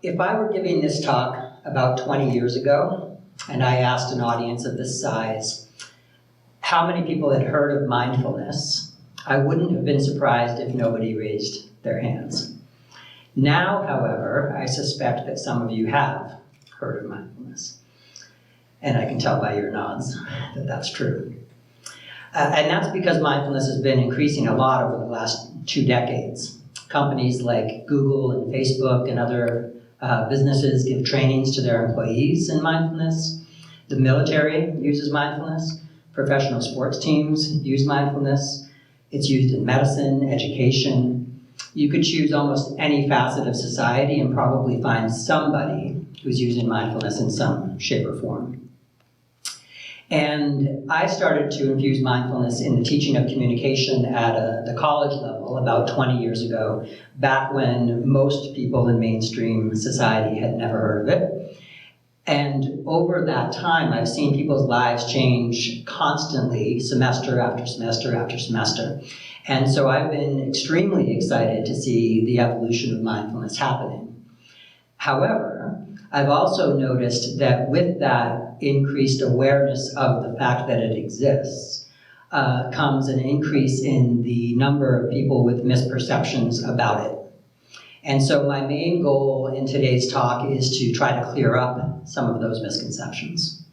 if I were giving this talk about 20 years ago, and I asked an audience of this size, how many people had heard of mindfulness, I wouldn't have been surprised if nobody raised their hands. Now, however, I suspect that some of you have heard of mindfulness. And I can tell by your nods that that's true. And that's because mindfulness has been increasing a lot over the last 2 decades. Companies like Google and Facebook and other businesses give trainings to their employees in mindfulness. The military uses mindfulness. Professional sports teams use mindfulness. It's used in medicine, education. You could choose almost any facet of society and probably find somebody who's using mindfulness in some shape or form. And I started to infuse mindfulness in the teaching of communication at the college level about 20 years ago, back when most people in mainstream society had never heard of it. And over that time, I've seen people's lives change constantly, semester after semester after semester. And so I've been extremely excited to see the evolution of mindfulness happening. However, I've also noticed that with that increased awareness of the fact that it exists comes an increase in the number of people with misperceptions about it. And so my main goal in today's talk is to try to clear up some of those misconceptions.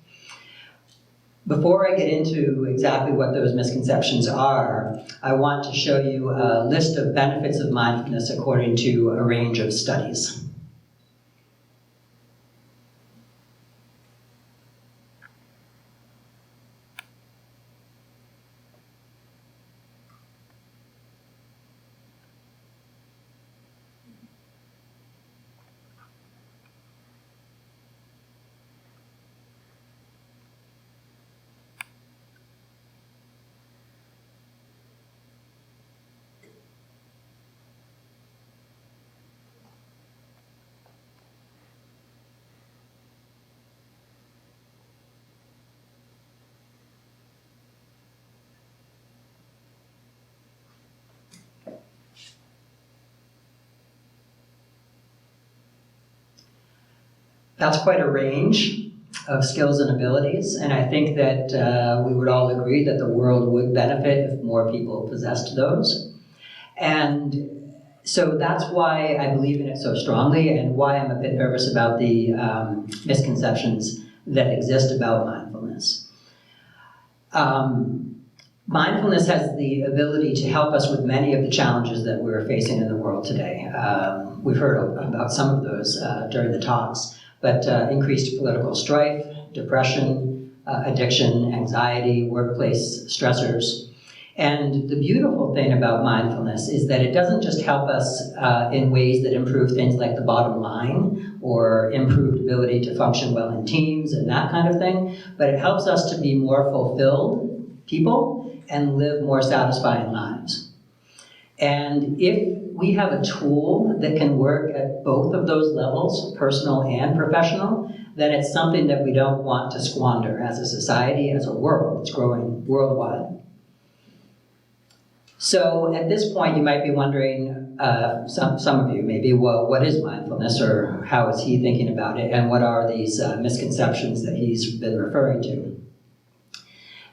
Before I get into exactly what those misconceptions are, I want to show you a list of benefits of mindfulness according to a range of studies. That's quite a range of skills and abilities, and I think that we would all agree that the world would benefit if more people possessed those. And so that's why I believe in it so strongly, and why I'm a bit nervous about the misconceptions that exist about mindfulness. Mindfulness has the ability to help us with many of the challenges that we're facing in the world today. We've heard about some of those during the talks. But increased political strife, depression, addiction, anxiety, workplace stressors. And the beautiful thing about mindfulness is that it doesn't just help us in ways that improve things like the bottom line or improved ability to function well in teams and that kind of thing, but it helps us to be more fulfilled people and live more satisfying lives. And if we have a tool that can work at both of those levels, personal and professional, then it's something that we don't want to squander as a society, as a world. It's growing worldwide. So at this point, you might be wondering, some of you maybe, well, what is mindfulness, or how is he thinking about it, and what are these misconceptions that he's been referring to?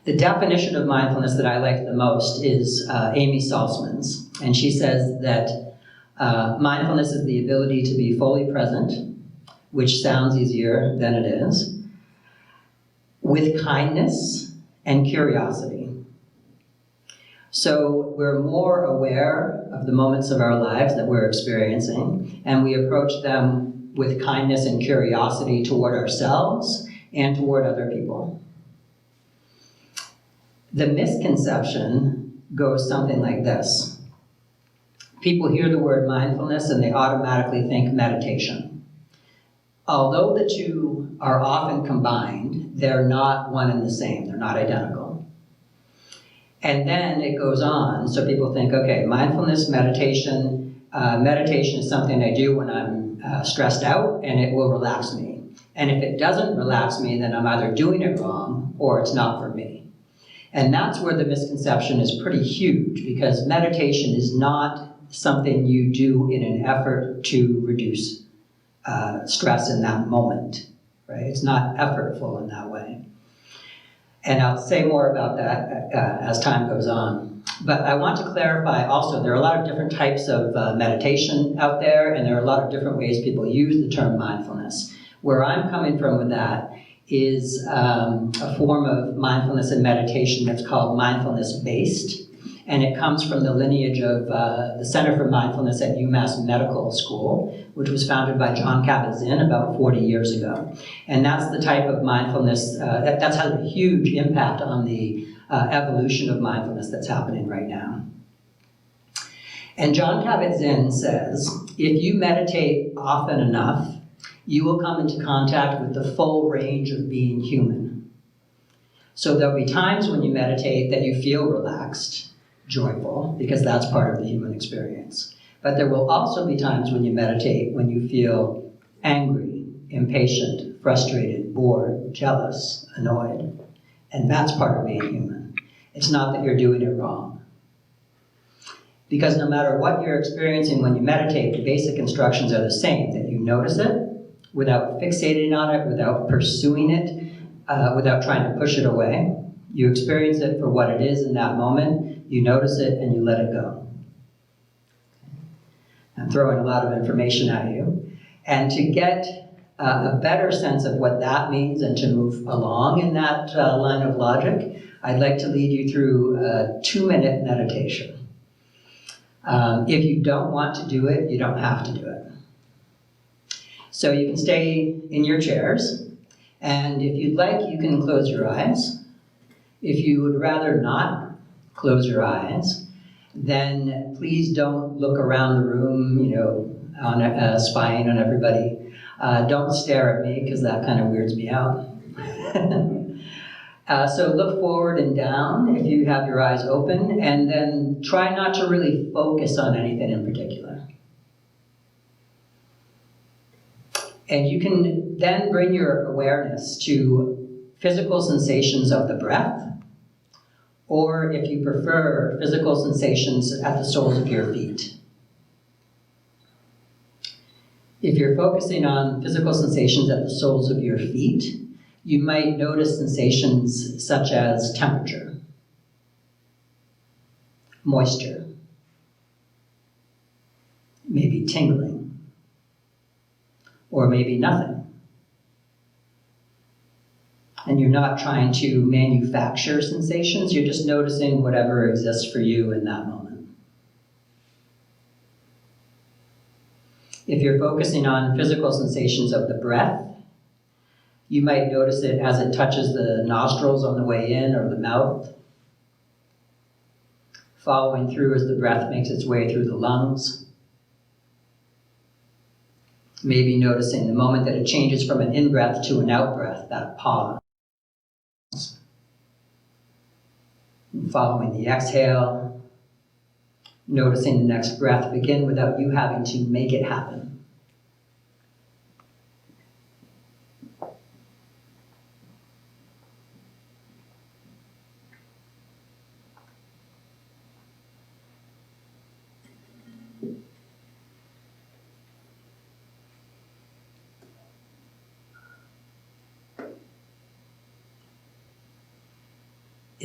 The definition of mindfulness that I like the most is Amy Salzman's, and she says that mindfulness is the ability to be fully present, which sounds easier than it is, with kindness and curiosity. So we're more aware of the moments of our lives that we're experiencing, and we approach them with kindness and curiosity toward ourselves and toward other people. The misconception goes something like this. People hear the word mindfulness and they automatically think meditation. Although the two are often combined, they're not one and the same. They're not identical. And then it goes on, so people think, okay, mindfulness, meditation. Meditation is something I do when I'm stressed out, and it will relax me. And if it doesn't relax me, then I'm either doing it wrong or it's not for me. And that's where the misconception is pretty huge, because meditation is not something you do in an effort to reduce stress in that moment, right? It's not effortful in that way. And I'll say more about that as time goes on. But I want to clarify also, there are a lot of different types of meditation out there, and there are a lot of different ways people use the term mindfulness. Where I'm coming from with that is a form of mindfulness and meditation that's called Mindfulness-Based. And it comes from the lineage of the Center for Mindfulness at UMass Medical School, which was founded by Jon Kabat-Zinn about 40 years ago. And that's the type of mindfulness, that's had a huge impact on the evolution of mindfulness that's happening right now. And Jon Kabat-Zinn says, if you meditate often enough, you will come into contact with the full range of being human. So there'll be times when you meditate that you feel relaxed, joyful, because that's part of the human experience. But there will also be times when you meditate when you feel angry, impatient, frustrated, bored, jealous, annoyed. And that's part of being human. It's not that you're doing it wrong. Because no matter what you're experiencing when you meditate, the basic instructions are the same, that you notice it without fixating on it, without pursuing it, without trying to push it away. You experience it for what it is in that moment. You notice it and you let it go. I'm throwing a lot of information at you. And to get a better sense of what that means and to move along in that line of logic, I'd like to lead you through a 2-minute meditation. If you don't want to do it, you don't have to do it. So you can stay in your chairs, and if you'd like, you can close your eyes. If you would rather not close your eyes, then please don't look around the room, spying on everybody. Don't stare at me, because that kind of weirds me out. So look forward and down if you have your eyes open, and then try not to really focus on anything in particular. And you can then bring your awareness to physical sensations of the breath, or if you prefer, physical sensations at the soles of your feet. If you're focusing on physical sensations at the soles of your feet, you might notice sensations such as temperature, moisture, maybe tingling, or maybe nothing. And you're not trying to manufacture sensations, you're just noticing whatever exists for you in that moment. If you're focusing on physical sensations of the breath, you might notice it as it touches the nostrils on the way in or the mouth, following through as the breath makes its way through the lungs. Maybe noticing the moment that it changes from an in-breath to an out-breath, that pause. And following the exhale, noticing the next breath begin without you having to make it happen.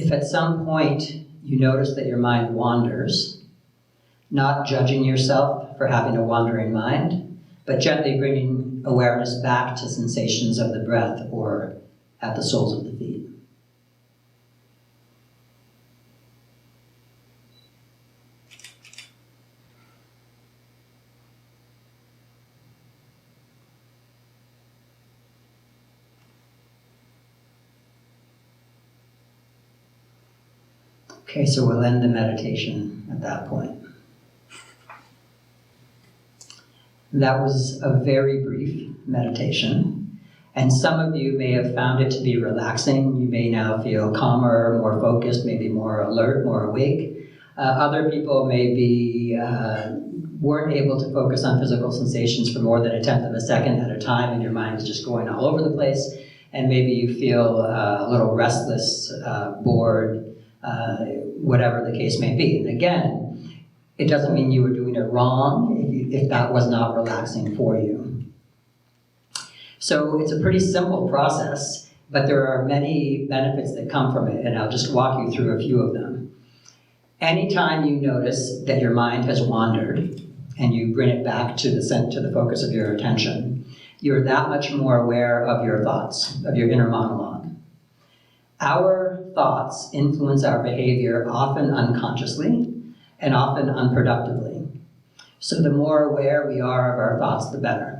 If at some point you notice that your mind wanders, not judging yourself for having a wandering mind, but gently bringing awareness back to sensations of the breath or at the soles of the feet. Okay, so we'll end the meditation at that point. That was a very brief meditation, and some of you may have found it to be relaxing. You may now feel calmer, more focused, maybe more alert, more awake. Other people maybe weren't able to focus on physical sensations for more than a tenth of a second at a time, and your mind is just going all over the place, and maybe you feel a little restless, bored, whatever the case may be. And again, it doesn't mean you were doing it wrong if that was not relaxing for you. So it's a pretty simple process, but there are many benefits that come from it, and I'll just walk you through a few of them. Anytime you notice that your mind has wandered and you bring it back to the focus of your attention, you're that much more aware of your thoughts, of your inner monologue. Our thoughts influence our behavior often unconsciously and often unproductively. So the more aware we are of our thoughts, the better.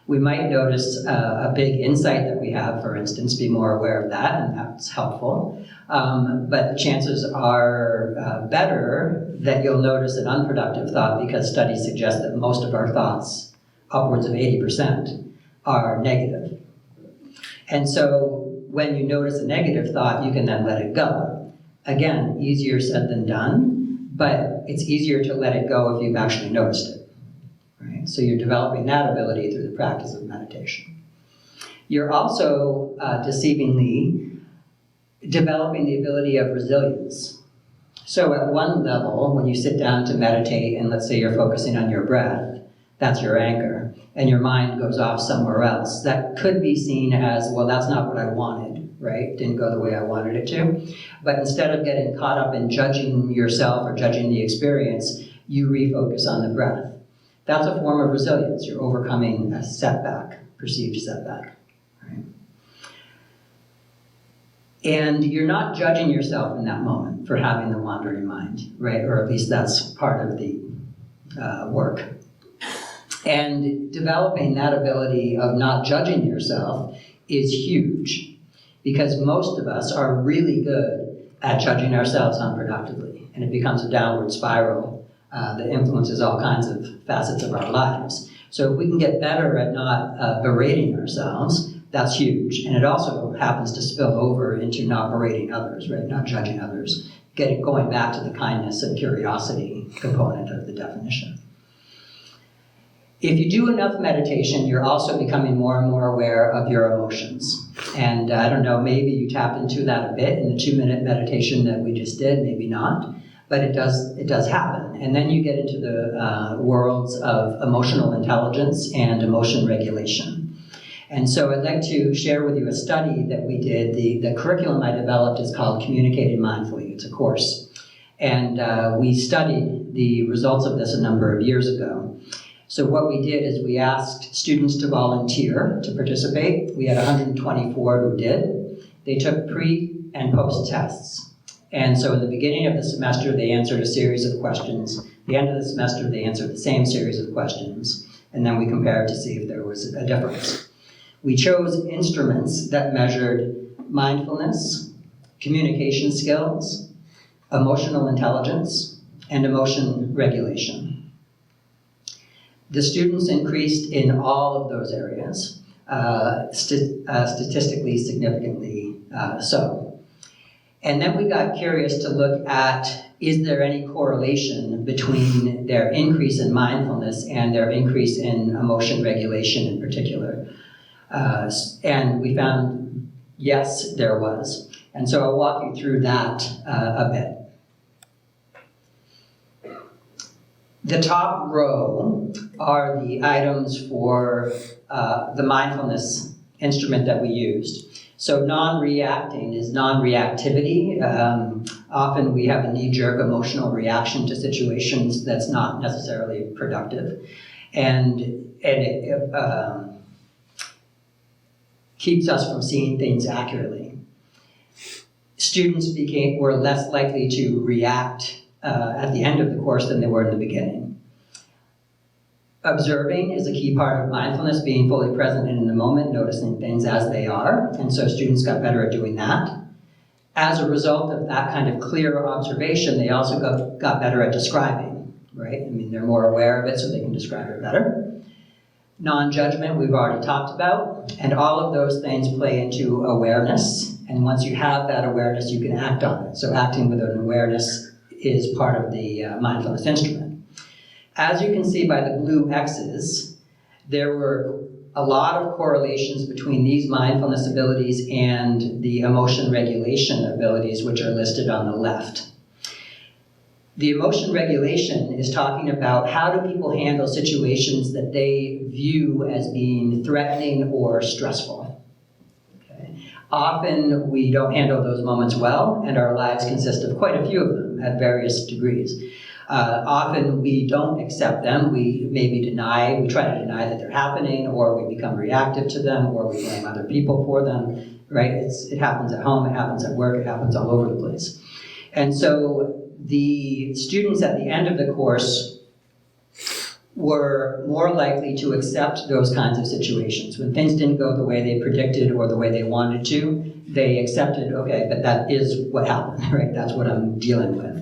We might notice a big insight that we have, for instance, be more aware of that, and that's helpful. But the chances are better that you'll notice an unproductive thought, because studies suggest that most of our thoughts, upwards of 80%, are negative. And so when you notice a negative thought, you can then let it go. Again, easier said than done, but it's easier to let it go if you've actually noticed it. Right? So you're developing that ability through the practice of meditation. You're also deceivingly developing the ability of resilience. So at one level, when you sit down to meditate, and let's say you're focusing on your breath, that's your anchor, and your mind goes off somewhere else. That could be seen as, well, that's not what I wanted, right? Didn't go the way I wanted it to. But instead of getting caught up in judging yourself or judging the experience, you refocus on the breath. That's a form of resilience. You're overcoming a setback, perceived setback. Right? And you're not judging yourself in that moment for having the wandering mind, right? Or at least that's part of the work. And developing that ability of not judging yourself is huge, because most of us are really good at judging ourselves unproductively, and it becomes a downward spiral that influences all kinds of facets of our lives. So if we can get better at not berating ourselves, that's huge. And it also happens to spill over into not berating others, right? Not judging others. Going back to the kindness and curiosity component of the definition. If you do enough meditation, you're also becoming more and more aware of your emotions. And I don't know, maybe you tapped into that a bit in the 2-minute meditation that we just did, maybe not. But it does happen. And then you get into the worlds of emotional intelligence and emotion regulation. And so I'd like to share with you a study that we did. The curriculum I developed is called Communicating Mindfully. It's a course. And we studied the results of this a number of years ago. So what we did is we asked students to volunteer to participate. We had 124 who did. They took pre and post tests. And so in the beginning of the semester, they answered a series of questions. At the end of the semester, they answered the same series of questions. And then we compared to see if there was a difference. We chose instruments that measured mindfulness, communication skills, emotional intelligence, and emotion regulation. The students increased in all of those areas, statistically significantly so. And then we got curious to look at, is there any correlation between their increase in mindfulness and their increase in emotion regulation in particular? And we found, yes, there was. And so I'll walk you through that a bit. The top row are the items for the mindfulness instrument that we used. So non-reacting is non-reactivity. Often we have a knee-jerk emotional reaction to situations that's not necessarily productive. And it keeps us from seeing things accurately. Students were less likely to react at the end of the course than they were in the beginning. Observing is a key part of mindfulness, being fully present and in the moment, noticing things as they are. And so students got better at doing that. As a result of that kind of clear observation, they also got better at describing, right? I mean, they're more aware of it, so they can describe it better. Non-judgment, we've already talked about. And all of those things play into awareness. And once you have that awareness, you can act on it. So acting with an awareness is part of the mindfulness instrument. As you can see by the blue X's, there were a lot of correlations between these mindfulness abilities and the emotion regulation abilities, which are listed on the left. The emotion regulation is talking about how do people handle situations that they view as being threatening or stressful. Okay. Often we don't handle those moments well, and our lives consist of quite a few of them at various degrees. Often we don't accept them, we try to deny that they're happening, or we become reactive to them, or we blame other people for them, right? It happens at home, it happens at work, it happens all over the place. And so the students at the end of the course were more likely to accept those kinds of situations. When things didn't go the way they predicted or the way they wanted to, they accepted, okay, but that is what happened, right? That's what I'm dealing with.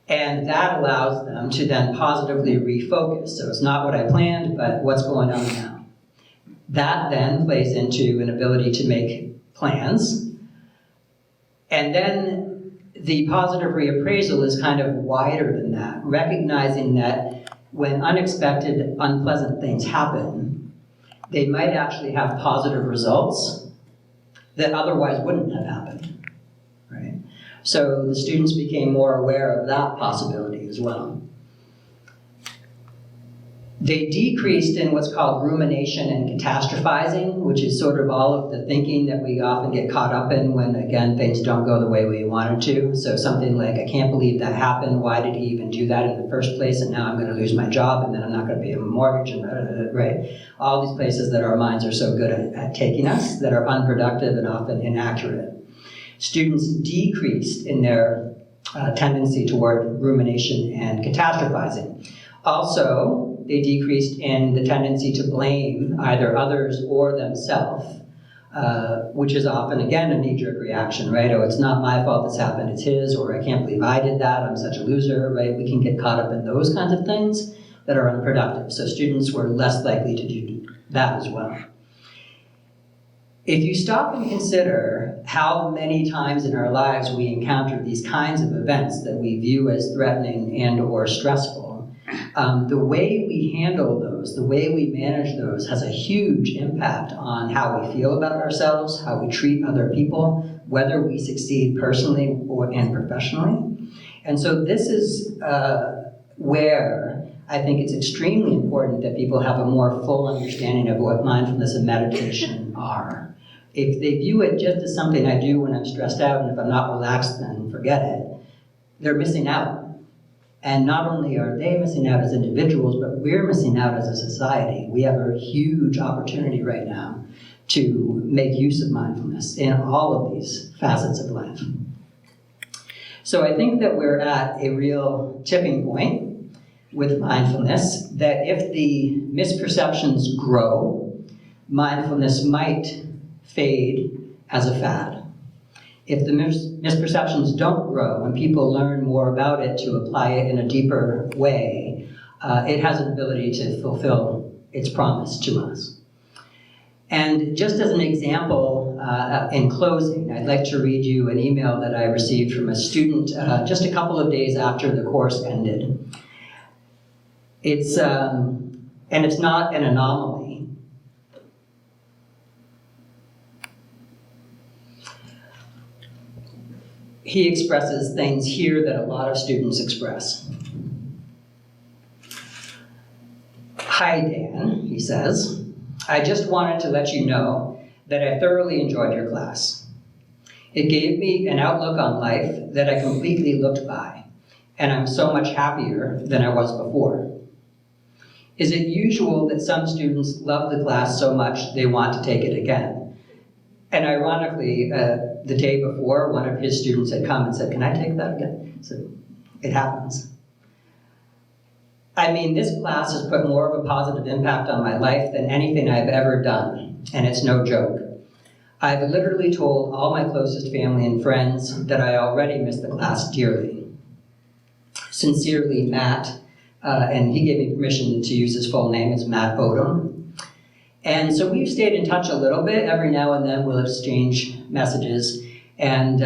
And that allows them to then positively refocus. So it's not what I planned, but what's going on now. That then plays into an ability to make plans. And then the positive reappraisal is kind of wider than that, recognizing that when unexpected, unpleasant things happen, they might actually have positive results that otherwise wouldn't have happened, right? So the students became more aware of that possibility as well. They decreased in what's called rumination and catastrophizing, which is sort of all of the thinking that we often get caught up in when, again, things don't go the way we wanted to. So something like, I can't believe that happened, why did he even do that in the first place, and now I'm going to lose my job, and then I'm not going to pay a mortgage, and right? All these places that our minds are so good at taking us, that are unproductive and often inaccurate. Students decreased in their tendency toward rumination and catastrophizing. Also, they decreased in the tendency to blame either others or themselves, which is often, again, a knee-jerk reaction, right? Oh, it's not my fault this happened, it's his, or I can't believe I did that, I'm such a loser, right? We can get caught up in those kinds of things that are unproductive. So students were less likely to do that as well. If you stop and consider how many times in our lives we encounter these kinds of events that we view as threatening and or stressful, the way we handle those, the way we manage those has a huge impact on how we feel about ourselves, how we treat other people, whether we succeed personally and professionally. And so this is where I think it's extremely important that people have a more full understanding of what mindfulness and meditation are. If they view it just as something I do when I'm stressed out, and if I'm not relaxed, then forget it, they're missing out. And not only are they missing out as individuals, but we're missing out as a society. We have a huge opportunity right now to make use of mindfulness in all of these facets of life. So I think that we're at a real tipping point with mindfulness, that if the misperceptions grow, mindfulness might fade as a fad. If the misperceptions don't grow and people learn more about it to apply it in a deeper way, it has an ability to fulfill its promise to us. And just as an example, in closing, I'd like to read you an email that I received from a student just a couple of days after the course ended. It's, and it's not an anomaly. He expresses things here that a lot of students express. Hi, Dan, he says. I just wanted to let you know that I thoroughly enjoyed your class. It gave me an outlook on life that I completely looked by, and I'm so much happier than I was before. Is it usual that some students love the class so much they want to take it again? And ironically, the day before, one of his students had come and said, can I take that again? So it happens. I mean, this class has put more of a positive impact on my life than anything I've ever done, and it's no joke. I've literally told all my closest family and friends that I already miss the class dearly. Sincerely, Matt, and he gave me permission to use his full name, it's Matt Odom. And so we've stayed in touch a little bit. Every now and then we'll exchange messages. And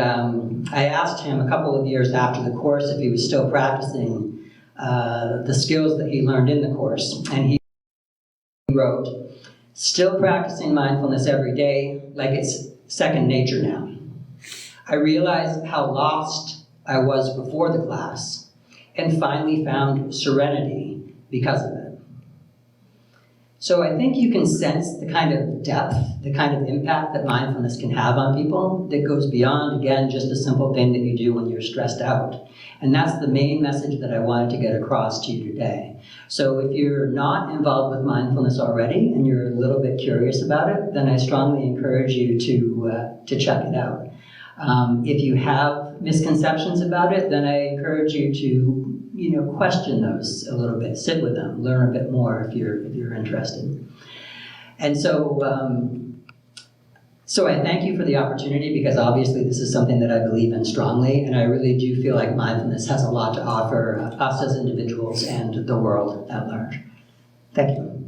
I asked him a couple of years after the course if he was still practicing the skills that he learned in the course. And he wrote, still practicing mindfulness every day like it's second nature now. I realized how lost I was before the class, and finally found serenity because of it. So I think you can sense the kind of depth, the kind of impact that mindfulness can have on people that goes beyond, again, just a simple thing that you do when you're stressed out. And that's the main message that I wanted to get across to you today. So if you're not involved with mindfulness already and you're a little bit curious about it, then I strongly encourage you to check it out. If you have misconceptions about it, then I encourage you to question those a little bit, sit with them, learn a bit more if you're interested. And so I thank you for the opportunity, because obviously this is something that I believe in strongly, and I really do feel like mindfulness has a lot to offer us as individuals and the world at large. Thank you.